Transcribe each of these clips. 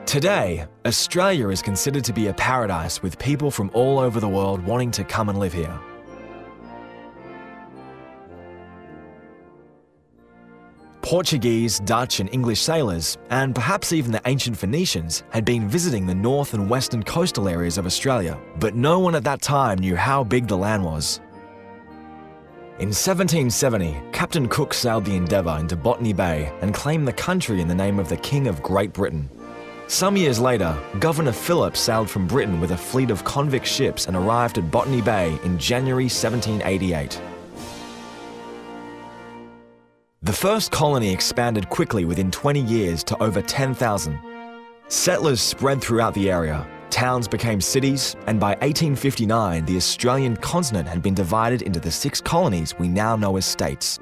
Today, Australia is considered to be a paradise with people from all over the world wanting to come and live here. Portuguese, Dutch and English sailors, and perhaps even the ancient Phoenicians, had been visiting the north and western coastal areas of Australia, but no one at that time knew how big the land was. In 1770, Captain Cook sailed the Endeavour into Botany Bay and claimed the country in the name of the King of Great Britain. Some years later, Governor Phillip sailed from Britain with a fleet of convict ships and arrived at Botany Bay in January 1788. The first colony expanded quickly within 20 years to over 10,000. Settlers spread throughout the area, towns became cities, and by 1859 the Australian continent had been divided into the 6 colonies we now know as states.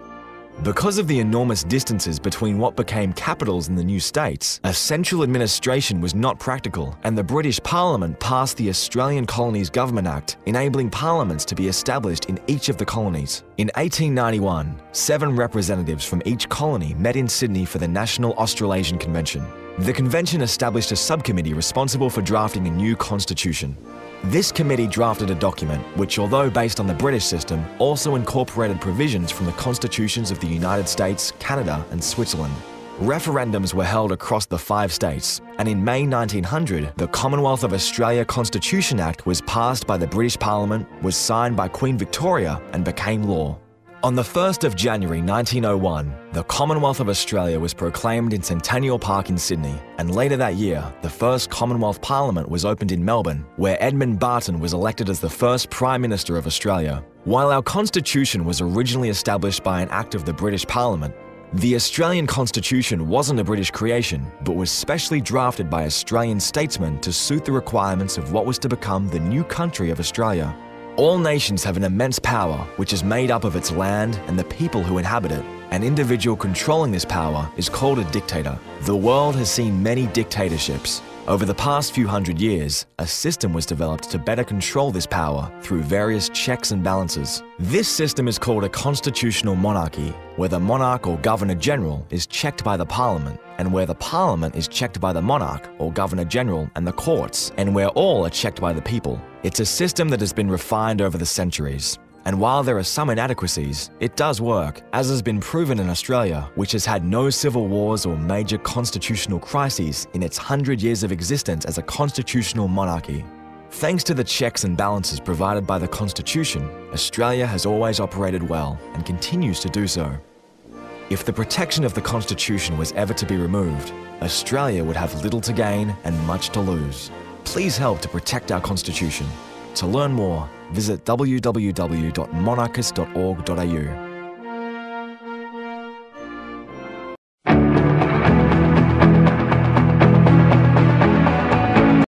Because of the enormous distances between what became capitals in the new states, a central administration was not practical, and the British Parliament passed the Australian Colonies Government Act, enabling parliaments to be established in each of the colonies. In 1891, 7 representatives from each colony met in Sydney for the National Australasian Convention. The convention established a subcommittee responsible for drafting a new constitution. This committee drafted a document which, although based on the British system, also incorporated provisions from the constitutions of the United States, Canada and Switzerland. Referendums were held across the 5 states, and in May 1900, the Commonwealth of Australia Constitution Act was passed by the British Parliament, was signed by Queen Victoria and became law. On the 1st of January 1901, the Commonwealth of Australia was proclaimed in Centennial Park in Sydney, and later that year, the first Commonwealth Parliament was opened in Melbourne, where Edmund Barton was elected as the first Prime Minister of Australia. While our Constitution was originally established by an Act of the British Parliament, the Australian Constitution wasn't a British creation, but was specially drafted by Australian statesmen to suit the requirements of what was to become the new country of Australia. All nations have an immense power, which is made up of its land and the people who inhabit it. An individual controlling this power is called a dictator. The world has seen many dictatorships. Over the past few hundred years, a system was developed to better control this power through various checks and balances. This system is called a constitutional monarchy, where the monarch or governor-general is checked by the parliament, and where the parliament is checked by the monarch or governor-general and the courts, and where all are checked by the people. It's a system that has been refined over the centuries. And while there are some inadequacies, it does work, as has been proven in Australia, which has had no civil wars or major constitutional crises in its 100 years of existence as a constitutional monarchy. Thanks to the checks and balances provided by the Constitution, Australia has always operated well and continues to do so. If the protection of the Constitution was ever to be removed, Australia would have little to gain and much to lose. Please help to protect our Constitution. To learn more, visit www.monarchist.org.au.